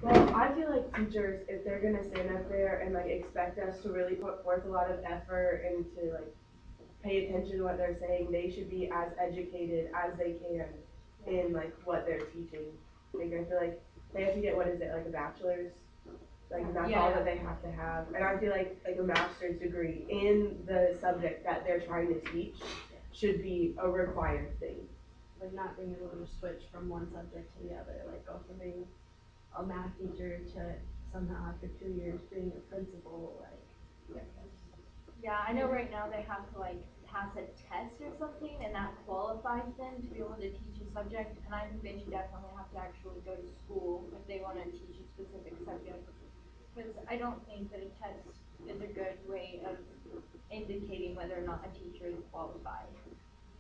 Well, I feel like teachers, if they're gonna stand up there and like expect us to really put forth a lot of effort and to like pay attention to what they're saying, they should be as educated as they can in like what they're teaching. Like I feel like they have to get, what is it, like a bachelor's? Like that's all that they have to have. And I feel like a master's degree in the subject that they're trying to teach should be a required thing. Like not being able to switch from one subject to the other, like go from being a math teacher to somehow after 2 years being a principal, like. Yeah, I know right now they have to like pass a test or something, and that qualifies them to be able to teach a subject. And I think they should definitely have to actually go to school if they want to teach a specific subject. Because I don't think that a test is a good way of indicating whether or not a teacher is qualified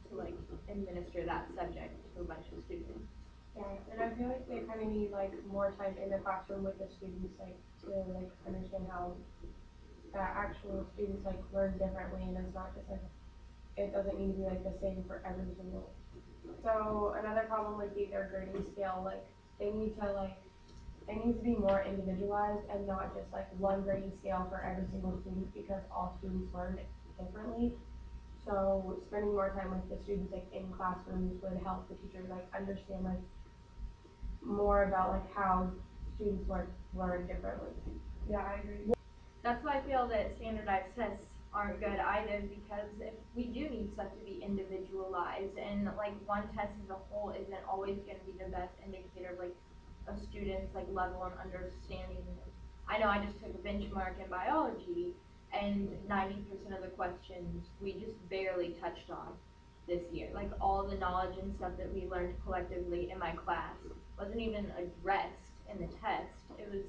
to like administer that subject to a bunch of students. Yeah, and I feel like they kind of need like more time in the classroom with the students, like to like understand how that actual students like learn differently, and it's not just like it doesn't need to be like the same for every single. So another problem would be their grading scale. Like they need to like it needs to be more individualized and not just like one grading scale for every single student because all students learn differently. So spending more time with the students like in classrooms would help the teachers like understand like more about like how students learn differently. Yeah, I agree. That's why I feel that standardized tests aren't good either, because if we do need stuff to be individualized, and like one test as a whole isn't always going to be the best indicator of like a student's like level and understanding. I know I just took a benchmark in biology, and 90% of the questions we just barely touched on this year. Like all the knowledge and stuff that we learned collectively in my class wasn't even addressed in the test. It was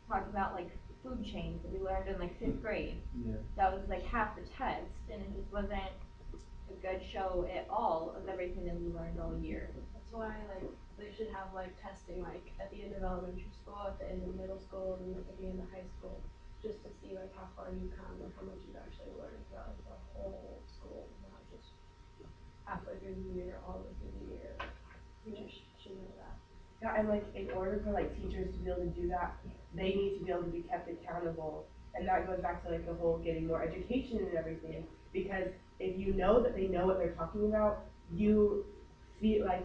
talking about like food chains that we learned in like 5th grade. Yeah. That was like half the test, and it just wasn't a good show at all of everything that we learned all year. That's why like they should have like testing like at the end of elementary school, at the end of middle school, and at the end of high school, just to see like how far you come and how much you've actually learned throughout like, the whole school, not just halfway through the year, all the way through the year. Teachers should know that. Yeah, and like in order for like teachers to be able to do that, they need to be able to be kept accountable. And that goes back to like the whole getting more education and everything. Because if you know that they know what they're talking about, you feel like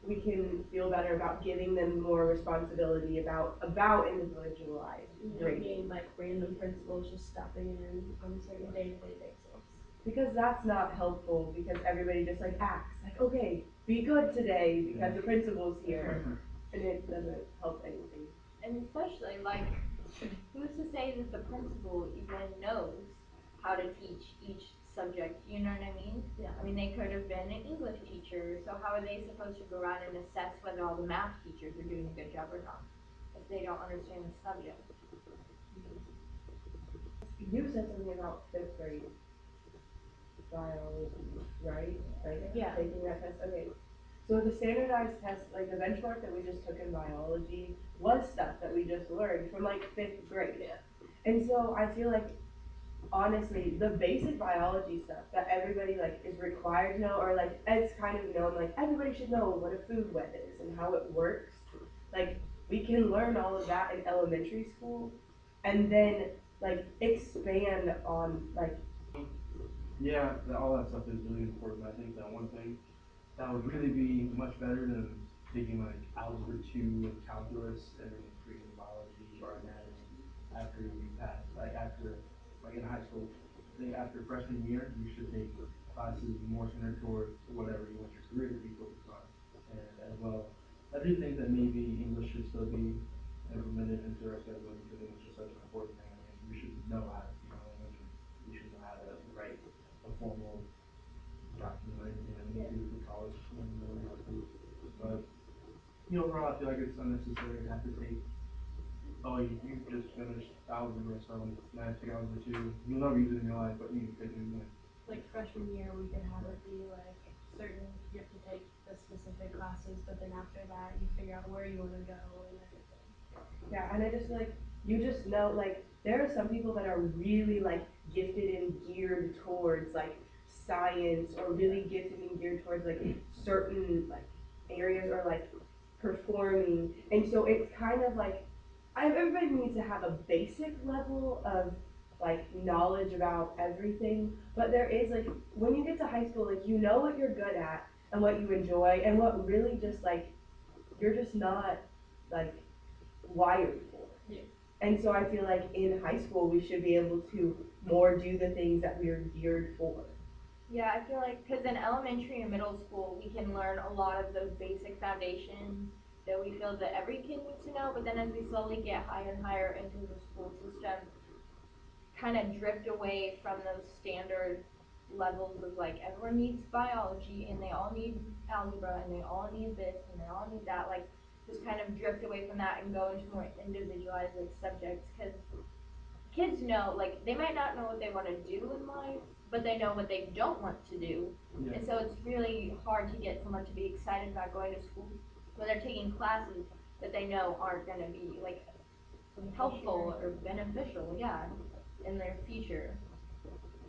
we can feel better about giving them more responsibility about individualized grading. Being like random principals just stopping in on a certain day-to-day basis. Because that's not helpful, because everybody just like acts like, okay, be good today because the principal's here. And it doesn't help anything. And especially like, who's to say that the principal even knows how to teach each subject, you know what I mean? Yeah. I mean, they could have been an English teacher, so how are they supposed to go around and assess whether all the math teachers are doing a good job or not, if they don't understand the subject? You said something about 5th grade biology, right? Like Yeah. taking that test. Okay. So the standardized test, like the benchmark that we just took in biology, was stuff that we just learned from like 5th grade. Yeah. And so I feel like, honestly, the basic biology stuff that everybody like is required to know, or like it's kind of known, like everybody should know what a food web is and how it works. Like we can learn all of that in elementary school, and then like expand on like. Yeah, all that stuff is really important. I think that one thing that would really be much better than taking like algebra 2 and calculus and then creating biology or anatomy after you pass, like in high school. I think after freshman year, you should take classes more centered towards whatever you want your career to be focused on. And as well, I do think that maybe English should still be implemented into our schedule because English is such an important thing. I mean, we should know how to speak language, and we should know how to write a formal document and do for college and but overall I feel like it's unnecessary to have to take you just finished algebra so now take algebra 2. You'll never use it in your life, but you can take it in Like freshman year, we could have it be like certain, you have to take the specific classes, but then after that, you figure out where you want to go and everything. Yeah, and I just like, you just know, like, there are some people that are really like gifted and geared towards like science, or really gifted and geared towards like certain like areas, or like performing, and so it's kind of like everybody needs to have a basic level of like knowledge about everything, but there is like when you get to high school, like you know what you're good at and what you enjoy and what really just like you're just not like wired for. Yeah. And so I feel like in high school we should be able to more do the things that we are geared for. Yeah, I feel like, because in elementary and middle school, we can learn a lot of those basic foundations that we feel that every kid needs to know, but then as we slowly get higher and higher into the school system, kind of drift away from those standard levels of like everyone needs biology and they all need algebra and they all need this and they all need that, like just kind of drift away from that and go into more individualized like subjects, because kids know, like they might not know what they want to do in life, but they know what they don't want to do. Yeah. And so it's really hard to get someone to be excited about going to school when they're taking classes that they know aren't going to be like helpful or beneficial, yeah, in their future.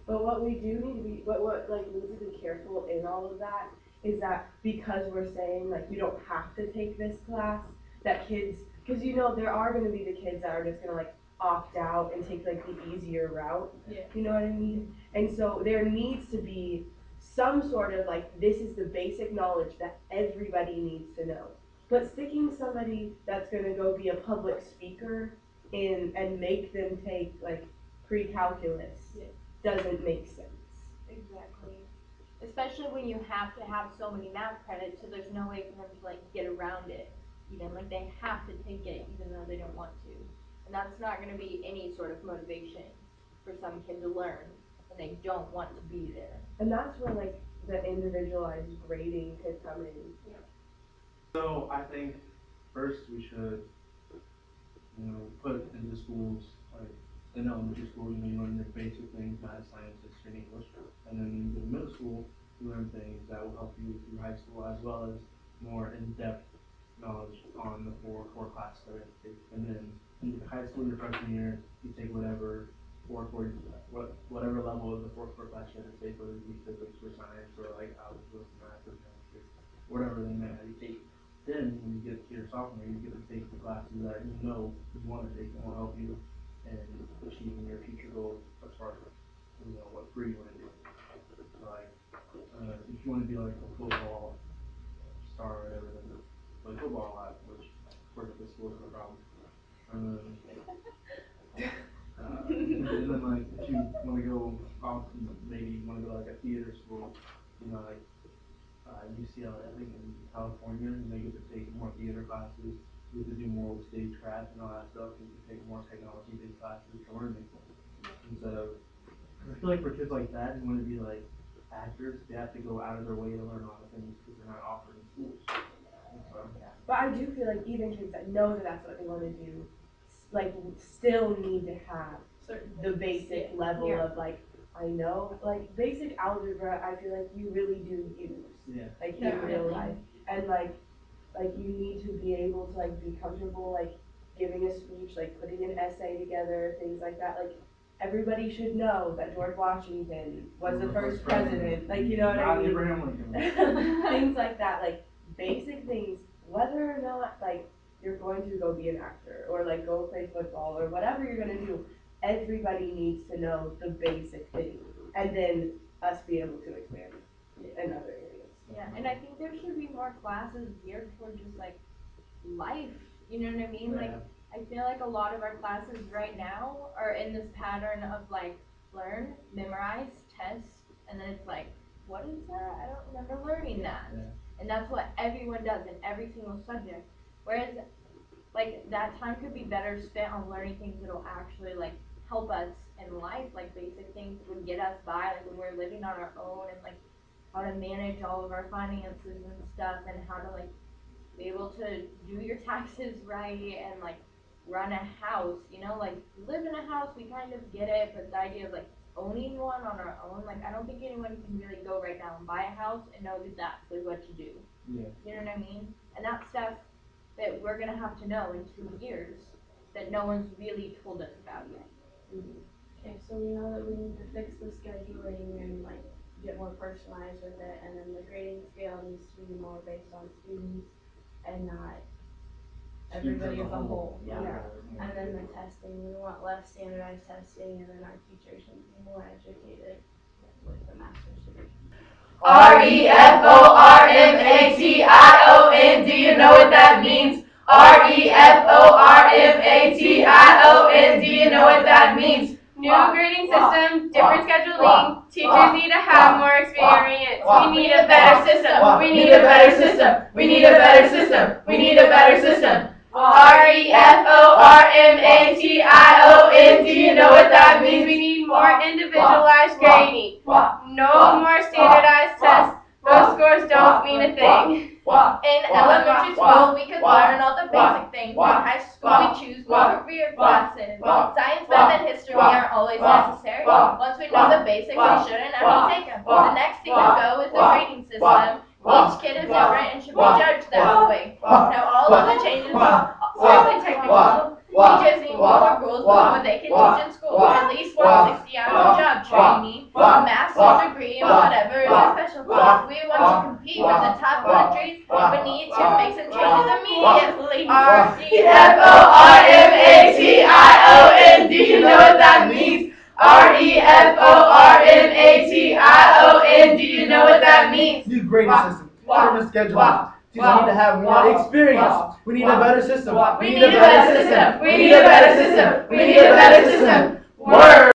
But what we do need to be, what like we need to be careful in all of that is that because we're saying like you don't have to take this class, that kids, because you know there are going to be the kids that are just going to like opt out and take like the easier route. Yeah. You know what I mean? And so there needs to be some sort of like this is the basic knowledge that everybody needs to know. But sticking somebody that's going to go be a public speaker in and make them take like pre-calculus Yeah. doesn't make sense. Exactly. Especially when you have to have so many math credits, so there's no way for them to like get around it. Even like they have to take it even though they don't want to. And that's not going to be any sort of motivation for some kid to learn when they don't want to be there. And that's where like the individualized grading could come in. So I think first we should, put into schools, like in elementary school, you learn your basic things, math, science, history, and English. And then when you go to middle school, you learn things that will help you through high school as well as more in-depth knowledge on the four core classes that we have to take. And then in high school, your freshman year, you take whatever whatever level of the four core class you have to take, whether it be physics or science or like algebra, math, or chemistry, whatever they may have you take. Then when you get to your sophomore, you get to take the classes that you know you want to take and will help you in achieving your future goals as far as what career you want to do. So like if you want to be like a football star or whatever, then play football a lot, which of course at this school is no problem. And then like if you want to go off, maybe you want to go like a theater school, like UCLA, I think in California, you get to take more theater classes, you get to do more with stagecraft and all that stuff, you can take more technology-based classes to learn things. Instead of, I feel like for kids like that who want to be like actors, they have to go out of their way to learn a lot of things because they're not offered in schools. So, But I do feel like even kids that know that that's what they want to do, like still need to have the basic level of like, I know, like basic algebra, I feel like you really do use, like in real life. And like you need to be able to like be comfortable like giving a speech, like putting an essay together, things like that. Like everybody should know that George Washington was the first president, like you know what I mean? Abraham Lincoln. Things like that, like basic things, whether or not like you're going to go be an actor or like go play football or whatever you're gonna do, everybody needs to know the basic things, and then us be able to expand in other areas. Yeah, and I think there should be more classes geared toward just like life, you know what I mean? Like, I feel like a lot of our classes right now are in this pattern of like learn, memorize, test, and then it's like, what is that? I don't remember learning that. Yeah. And that's what everyone does in every single subject. Whereas like that time could be better spent on learning things that'll actually like help us in life, like basic things that would get us by, like when we're living on our own, and like how to manage all of our finances and stuff, and how to like be able to do your taxes right and like run a house, like live in a house, we kind of get it, but the idea of like owning one on our own, like I don't think anyone can really go right now and buy a house and know exactly what to do. Yeah. You know what I mean? And that's stuff that we're gonna have to know in 2 years that no one's really told us about yet. Okay, so we know that we need to fix the scheduling and like get more personalized with it, and then the grading scale needs to be more based on students and not everybody as a whole, Yeah. And then the testing, we want less standardized testing, and then our teachers should be more educated with the master's degree. Reformation, do you know what that means? Reformation, do you know what that means? New grading system, different scheduling, teachers need to have more experience. We need a better system. We need a better system. We need a better system. We need a better system. Reformation, do you know what that means? We need more individualized grading. No more standardized tests. Those scores don't mean a thing. In elementary school, we could learn all the basic things. In high school, we choose more career classes. Science, math, and history aren't always necessary. Once we know the basics, we shouldn't have to take them. The next thing to go is the grading system. Each kid is different and should be judged that way. Now, all of the changes are strictly technical. Teachers need more rules about what they can teach in school. At least 160 hours of job training, a master's degree, and whatever is a special class. We want to compete with the top countries. We need to make some changes immediately. Reformation, do you know what that means? Reformation, do you know what that means? New grading system, different scheduling. Teachers need to have more experience. We need a better system. We need a better system. We need a better system. We need a better system. Word.